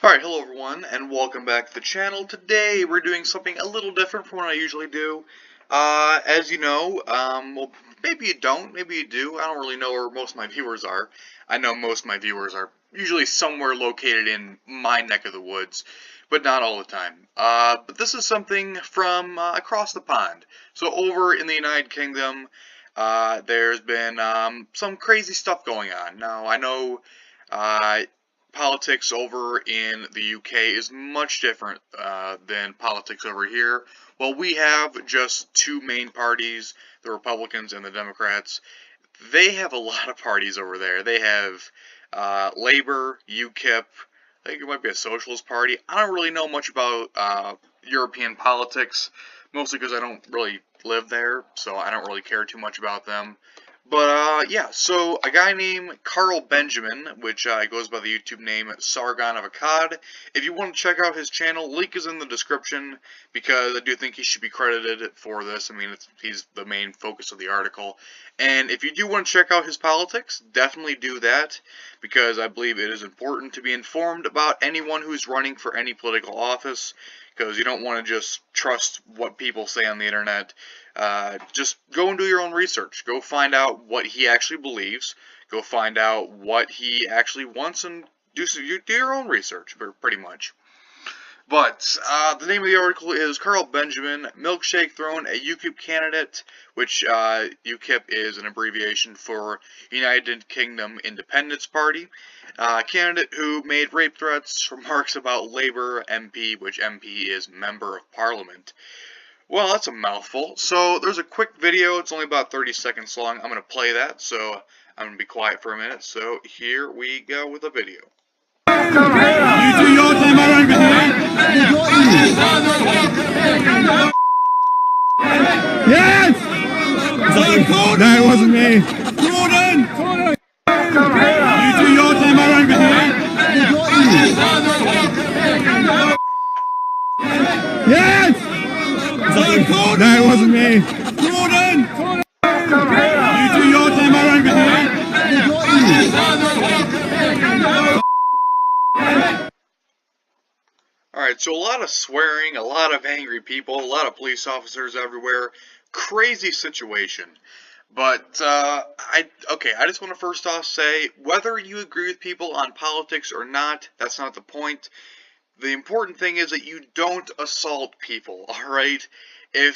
Alright, hello everyone, and welcome back to the channel. Today we're doing something a little different from what I usually do. As you know, well, maybe you don't, maybe you do. I don't really know where most of my viewers are. I know most of my viewers are usually somewhere located in my neck of the woods, but not all the time. But this is something from across the pond. So over in the United Kingdom, there's been some crazy stuff going on. Now, I know politics over in the UK is much different than politics over here. Well, we have just two main parties, the Republicans and the Democrats. They have a lot of parties over there. They have Labour, Ukip, I think it might be a socialist party. I don't really know much about European politics, mostly because I don't really live there, so I don't really care too much about them. But, yeah, so a guy named Carl Benjamin, which goes by the YouTube name Sargon of Akkad. If you want to check out his channel, link is in the description, because I do think he should be credited for this. I mean, he's the main focus of the article. And if you do want to check out his politics, definitely do that, because I believe it is important to be informed about anyone who's running for any political office, because you don't want to just trust what people say on the internet. Just go and do your own research. Go find out what he actually believes. Go find out what he actually wants, and do your own research, pretty much. But the name of the article is Carl Benjamin, Milkshake Throne, a Ukip candidate, which Ukip is an abbreviation for United Kingdom Independence Party. Candidate who made rape threats, remarks about Labour MP, which MP is Member of Parliament. Well, that's a mouthful. So there's a quick video. It's only about 30 seconds long. I'm going to play that, so I'm going to be quiet for a minute. So here we go with the video. You do your demo over here. Yes! Is that you? No, it wasn't me. Gordon! You do your demo over here. Yes! Is that you? No, it wasn't me. Gordon! You do your demo over here. Alright, so a lot of swearing, a lot of angry people, a lot of police officers everywhere. Crazy situation. But, I just want to first off say, whether you agree with people on politics or not, that's not the point. The important thing is that you don't assault people, alright? I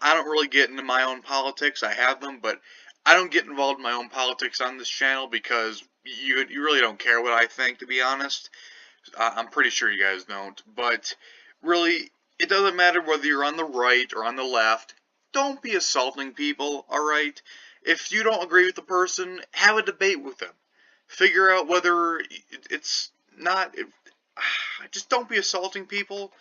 don't really get into my own politics, I have them, but I don't get involved in my own politics on this channel because you really don't care what I think, to be honest. I'm pretty sure you guys don't, but really, it doesn't matter whether you're on the right or on the left. Don't be assaulting people, alright? If you don't agree with the person, have a debate with them. Figure out whether it's not... Just don't be assaulting people.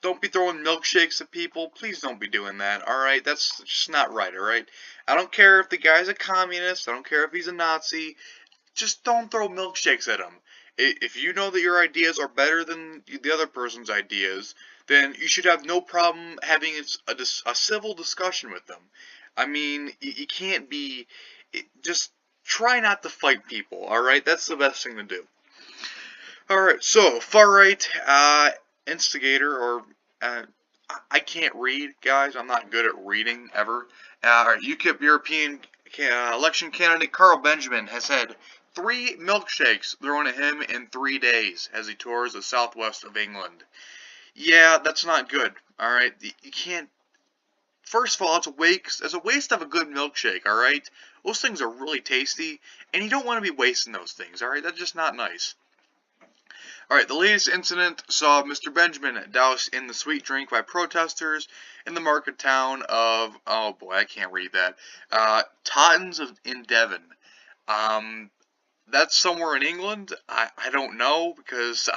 Don't be throwing milkshakes at people. Please don't be doing that, alright? That's just not right, alright? I don't care if the guy's a communist. I don't care if he's a Nazi. Just don't throw milkshakes at him. If you know that your ideas are better than the other person's ideas, then you should have no problem having a civil discussion with them. I mean, you can't be... Just try not to fight people, alright? That's the best thing to do. Alright, so, far-right instigator, or... I can't read, guys. I'm not good at reading, ever. Alright, UKIP European election candidate Carl Benjamin has had 3 milkshakes thrown at him in 3 days as he tours the southwest of England. Yeah, that's not good, alright? You can't... First of all, it's a waste of a good milkshake, alright? Those things are really tasty, and you don't want to be wasting those things, alright? That's just not nice. Alright, the latest incident saw Mr. Benjamin doused in the sweet drink by protesters in the market town of... Oh boy, I can't read that. Tottens in Devon. That's somewhere in England. I don't know, because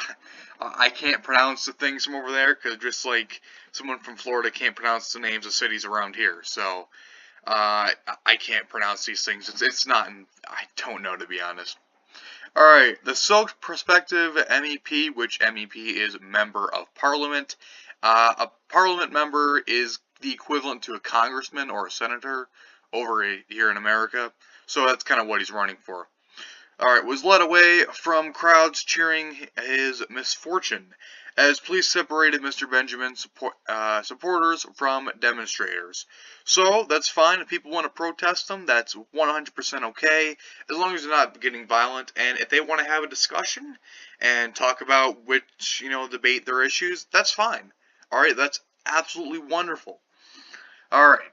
I can't pronounce the things from over there, because just like someone from Florida can't pronounce the names of cities around here, so I can't pronounce these things. It's not, I don't know, to be honest. Alright, the soaked prospective MEP, which MEP is Member of Parliament. A Parliament member is the equivalent to a congressman or a senator over here in America, so that's kind of what he's running for. Alright, was led away from crowds cheering his misfortune as police separated Mr. Benjamin's supporters from demonstrators. So, that's fine. If people want to protest them, that's 100% okay, as long as they're not getting violent. And if they want to have a discussion and talk about which, debate their issues, that's fine. Alright, that's absolutely wonderful. Alright.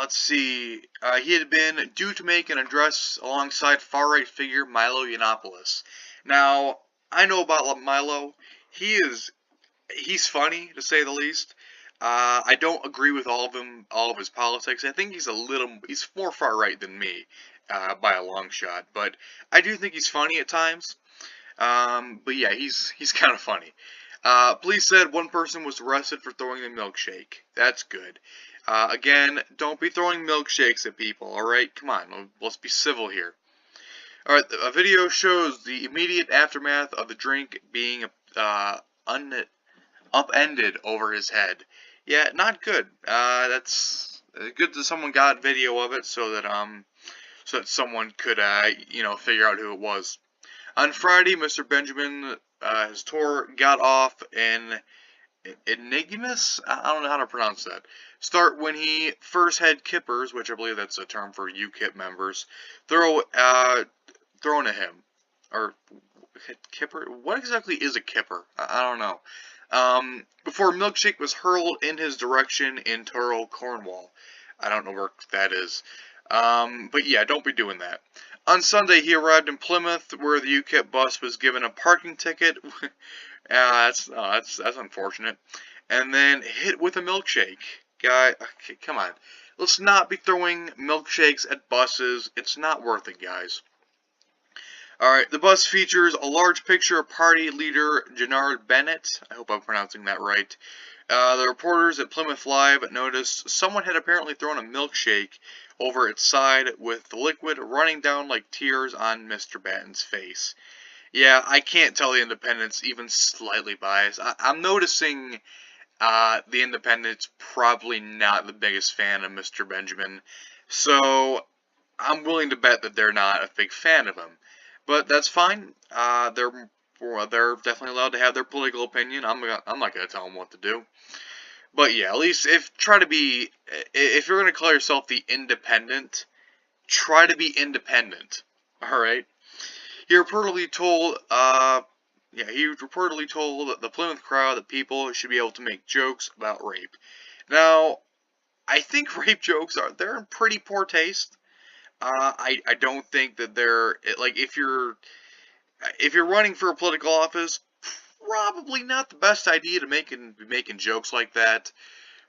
Let's see. He had been due to make an address alongside far-right figure Milo Yiannopoulos. Now, I know about Milo. He's funny, to say the least. I don't agree with all of his politics. I think he's more far-right than me, by a long shot. But I do think he's funny at times. But yeah, he's kind of funny. Police said one person was arrested for throwing a milkshake. That's good. Again, don't be throwing milkshakes at people, alright? Come on, let's be civil here. Alright, a video shows the immediate aftermath of the drink being upended over his head. Yeah, not good. That's good that someone got video of it so that someone could, figure out who it was. On Friday, Mr. Benjamin, his tour got off in enigmas? I don't know how to pronounce that. Start when he first had kippers, which I believe that's a term for Ukip members, thrown at him. Or, kipper? What exactly is a kipper? I don't know. Before Milkshake was hurled in his direction in Truro, Cornwall. I don't know where that is. But yeah, don't be doing that. On Sunday, he arrived in Plymouth, where the Ukip bus was given a parking ticket. That's unfortunate. And then hit with a milkshake. Guy, okay, come on. Let's not be throwing milkshakes at buses. It's not worth it, guys. Alright, the bus features a large picture of party leader Gennard Bennett. I hope I'm pronouncing that right. The reporters at Plymouth Live noticed someone had apparently thrown a milkshake over its side with the liquid running down like tears on Mr. Batten's face. Yeah, I can't tell the Independent's even slightly biased. I'm noticing the Independent's probably not the biggest fan of Mr. Benjamin, so I'm willing to bet that they're not a big fan of him. But that's fine. They're definitely allowed to have their political opinion. I'm not going to tell them what to do. But yeah, at least if you're going to call yourself the Independent, try to be independent. All right. He reportedly told the Plymouth crowd that people should be able to make jokes about rape. Now, I think rape jokes they're in pretty poor taste. I don't think that they're like if you're running for a political office, probably not the best idea to be making jokes like that.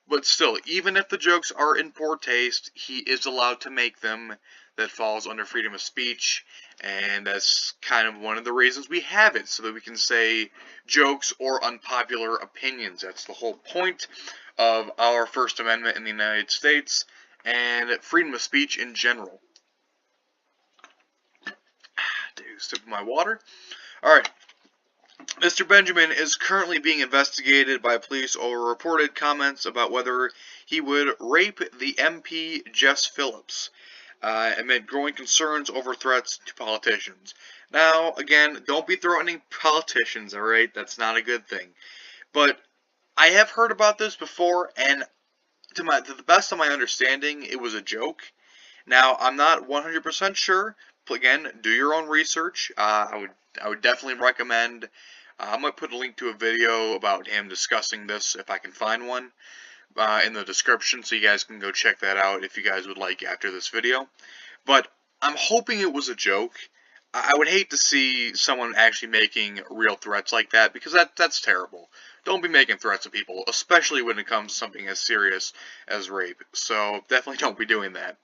But still, even if the jokes are in poor taste, he is allowed to make them. That falls under freedom of speech, and that's kind of one of the reasons we have it, so that we can say jokes or unpopular opinions. That's the whole point of our First Amendment in the United States, and freedom of speech in general. Take a sip of my water. Alright. Mr. Benjamin is currently being investigated by police over reported comments about whether he would rape the MP Jess Phillips, amid growing concerns over threats to politicians. Now, again, don't be threatening politicians, alright? That's not a good thing. But I have heard about this before, and to the best of my understanding, it was a joke. Now, I'm not 100% sure. Again, do your own research. I would definitely recommend. I might put a link to a video about him discussing this if I can find one in the description, so you guys can go check that out if you guys would like after this video. But I'm hoping it was a joke. I would hate to see someone actually making real threats like that, because that's terrible. Don't be making threats to people, especially when it comes to something as serious as rape. So definitely don't be doing that.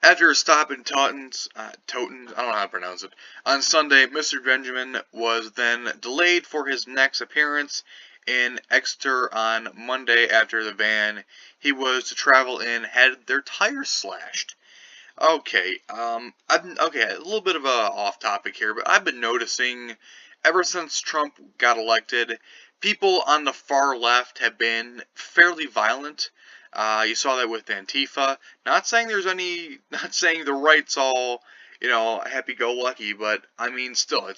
After a stop in Totens, I don't know how to pronounce it, on Sunday, Mr. Benjamin was then delayed for his next appearance in Exeter on Monday after the van he was to travel in had their tires slashed. Okay, a little bit of a off topic here, but I've been noticing ever since Trump got elected, people on the far left have been fairly violent. You saw that with Antifa. Not saying the right's all, happy-go-lucky, but I mean, still,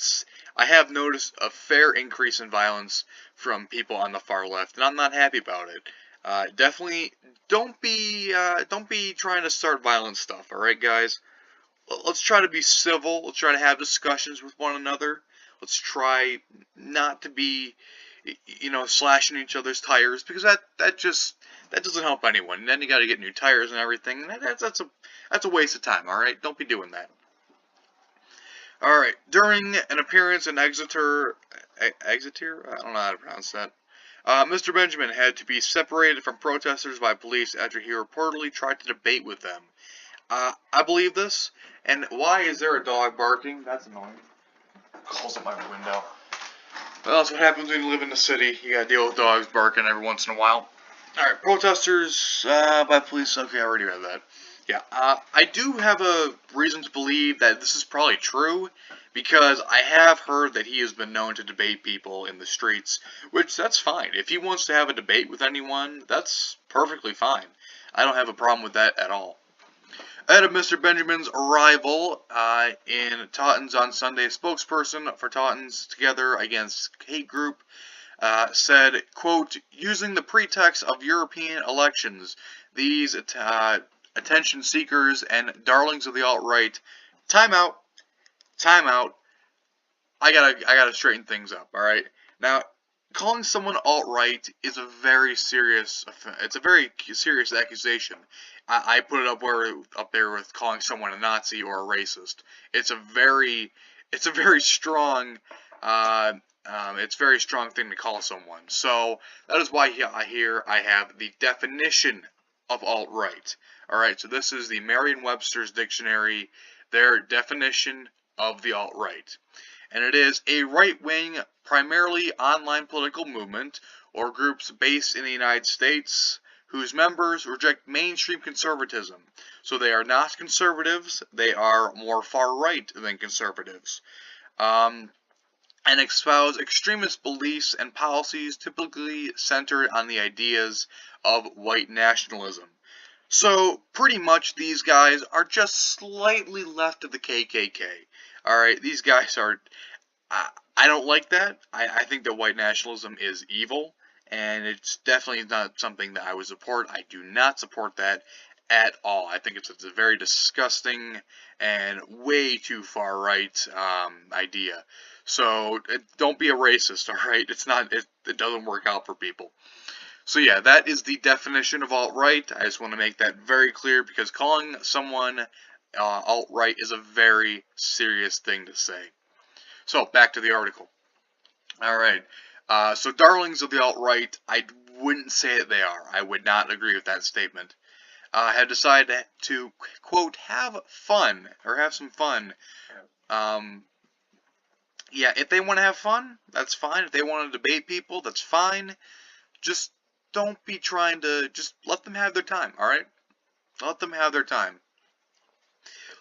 I have noticed a fair increase in violence from people on the far left, and I'm not happy about it. Definitely, don't be trying to start violent stuff, all right, guys? Let's try to be civil. Let's try to have discussions with one another. Let's try not to be, slashing each other's tires, because that doesn't help anyone. And then you got to get new tires and everything. That's a waste of time. All right, don't be doing that. All right, during an appearance in Exeter, I don't know how to pronounce that. Mr. Benjamin had to be separated from protesters by police after he reportedly tried to debate with them. I believe this. And why is there a dog barking? That's annoying. Calls up my window. Well, that's what happens when you live in the city. You gotta deal with dogs barking every once in a while. Alright, protesters by police. Okay, I already read that. Yeah, I do have a reason to believe that this is probably true, because I have heard that he has been known to debate people in the streets, which, that's fine. If he wants to have a debate with anyone, that's perfectly fine. I don't have a problem with that at all. Ahead of Mr. Benjamin's arrival in Taughton's on Sunday, a spokesperson for Taughton's Together Against Hate Group said, quote, using the pretext of European elections, these attention seekers and darlings of the alt-right, time out, I gotta straighten things up, alright? Now, calling someone alt-right is a very serious accusation. I put it up there with calling someone a Nazi or a racist. It's a very strong thing to call someone. So that is why here I have the definition of alt-right. Alright, so this is the Merriam-Webster's dictionary, their definition of the alt-right. And it is a right-wing, primarily online political movement or groups based in the United States whose members reject mainstream conservatism. So they are not conservatives, they are more far-right than conservatives. And espouse extremist beliefs and policies typically centered on the ideas of white nationalism. So, pretty much these guys are just slightly left of the KKK. Alright, these guys are... I don't like that. I think that white nationalism is evil, and it's definitely not something that I would support. I do not support that at all. I think it's a very disgusting and way too far right idea. So don't be a racist, alright? It doesn't work out for people. So yeah, that is the definition of alt-right. I just want to make that very clear, because calling someone alt-right is a very serious thing to say. So, back to the article. Alright, so darlings of the alt-right, I wouldn't say that they are. I would not agree with that statement. Have decided to, quote, have fun, or have some fun. Yeah, if they want to have fun, that's fine. If they want to debate people, that's fine. Just don't be trying to, just let them have their time, alright? Let them have their time.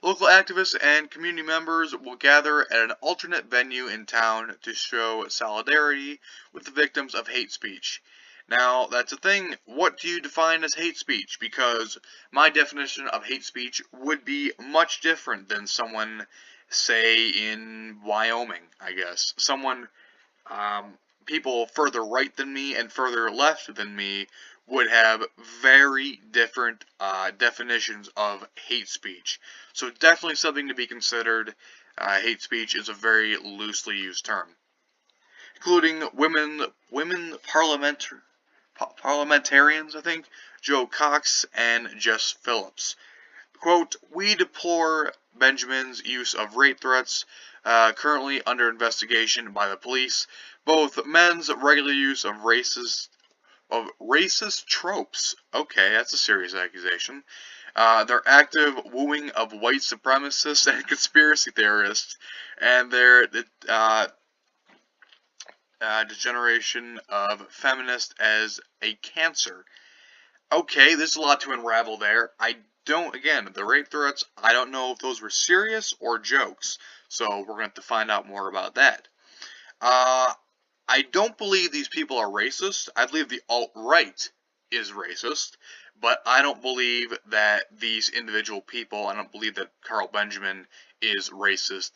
Local activists and community members will gather at an alternate venue in town to show solidarity with the victims of hate speech. Now, that's a thing. What do you define as hate speech? Because my definition of hate speech would be much different than someone, say, in Wyoming, I guess. People further right than me and further left than me would have very different definitions of hate speech. So definitely something to be considered. Hate speech is a very loosely used term. Including women parliamentarians, I think, Joe Cox and Jess Phillips. Quote, we deplore Benjamin's use of rape threats, currently under investigation by the police. Both men's regular use of racist tropes. Okay, that's a serious accusation. Their active wooing of white supremacists and conspiracy theorists, and their degeneration of feminists as a cancer. Okay, there's a lot to unravel there. Again, the rape threats, I don't know if those were serious or jokes, so we're going to have to find out more about that. I don't believe these people are racist. I believe the alt-right is racist, but I don't believe that these individual people, I don't believe that Carl Benjamin is racist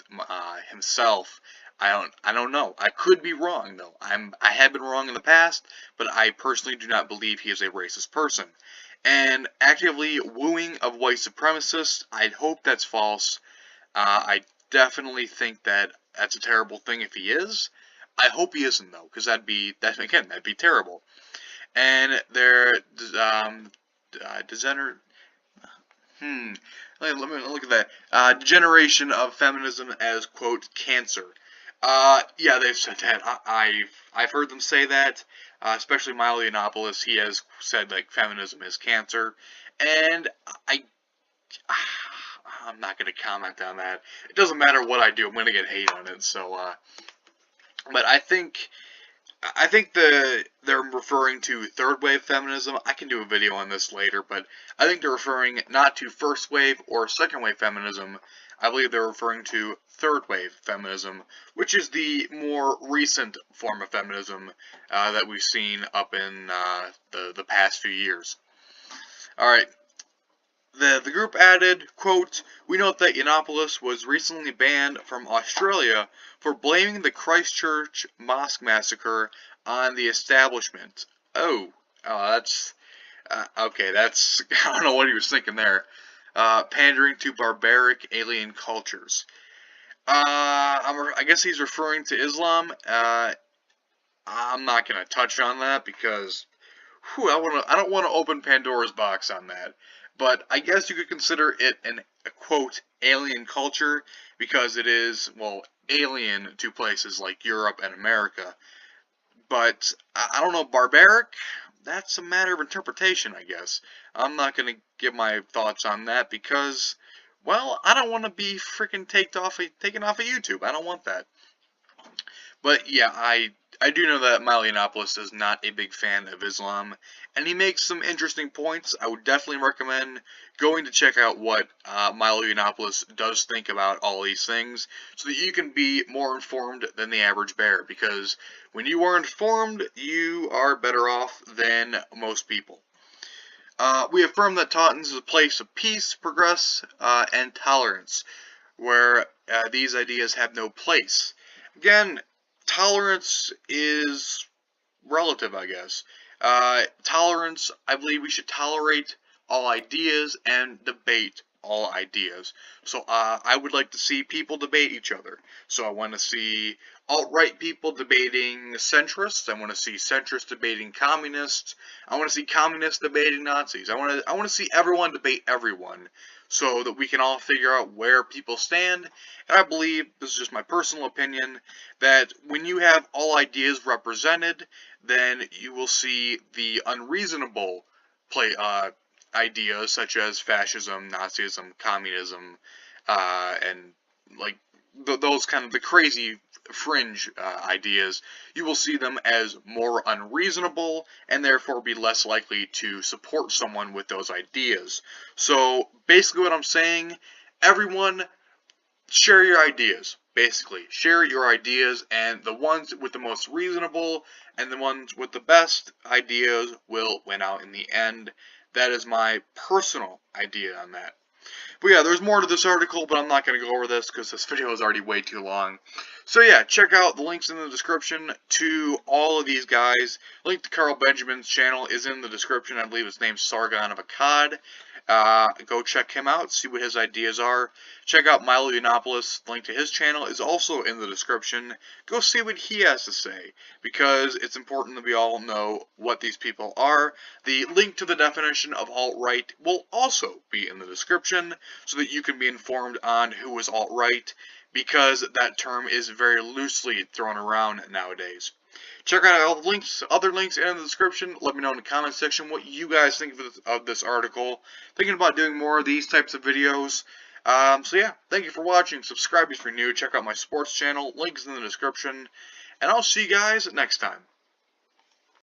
himself. I don't know. I could be wrong though. I have been wrong in the past, but I personally do not believe he is a racist person. And actively wooing of white supremacists, I hope that's false. I definitely think that that's a terrible thing if he is. I hope he isn't though, because that'd be terrible. And they're degenerate. Let me look at that. Degeneration of feminism as quote cancer. Yeah, they've said that. I've heard them say that. Especially Milo Yiannopoulos, he has said like feminism is cancer, and I'm not going to comment on that. It doesn't matter what I do, I'm going to get hate on it. So, but I think they're referring to third wave feminism. I can do a video on this later, but I think they're referring not to first wave or second wave feminism. I believe they're referring to third wave feminism, which is the more recent form of feminism that we've seen up in the past few years. Alright. The group added, quote, "We note that Yiannopoulos was recently banned from Australia for blaming the Christchurch mosque massacre on the establishment." That's okay. That's I don't know what he was thinking there. Pandering to barbaric alien cultures. I guess he's referring to Islam. I'm not gonna touch on that because I don't want to open Pandora's box on that. But I guess you could consider it a quote alien culture because it is, well, alien to places like Europe and America. But I don't know, barbaric? That's a matter of interpretation, I guess. I'm not going to give my thoughts on that because, well, I don't want to be freaking taken off of YouTube. I don't want that. But yeah, I do know that Milo Yiannopoulos is not a big fan of Islam, and he makes some interesting points. I would definitely recommend going to check out what Milo Yiannopoulos does think about all these things, so that you can be more informed than the average bear, because when you are informed, you are better off than most people. We affirm that Taunton is a place of peace, progress, and tolerance, where these ideas have no place. Again, tolerance is relative, I guess. Tolerance, I believe we should tolerate all ideas and debate all ideas. So I would like to see people debate each other. So I want to see alt-right people debating centrists. I want to see centrists debating communists. I want to see communists debating Nazis. I want to see everyone debate everyone, so that we can all figure out where people stand. And I believe, this is just my personal opinion, that when you have all ideas represented, then you will see the unreasonable ideas such as fascism, Nazism, communism, and like those kind of the crazy fringe ideas. You will see them as more unreasonable and therefore be less likely to support someone with those ideas. So basically what I'm saying, everyone share your ideas. Basically, share your ideas, and the ones with the most reasonable and the ones with the best ideas will win out in the end. That is my personal idea on that. But yeah, there's more to this article, but I'm not going to go over this because this video is already way too long. So yeah, check out the links in the description to all of these guys. Link to Carl Benjamin's channel is in the description. I believe his name's Sargon of Akkad. Go check him out, see what his ideas are. Check out Milo Yiannopoulos. Link to his channel is also in the description. Go see what he has to say, because it's important that we all know what these people are. The link to the definition of alt-right will also be in the description, so that you can be informed on who is alt-right, because that term is very loosely thrown around nowadays. Check out all the links, other links in the description. Let me know in the comment section what you guys think of this article. Thinking about doing more of these types of videos. So yeah, thank you for watching. Subscribe if you're new. Check out my sports channel. Links in the description. And I'll see you guys next time.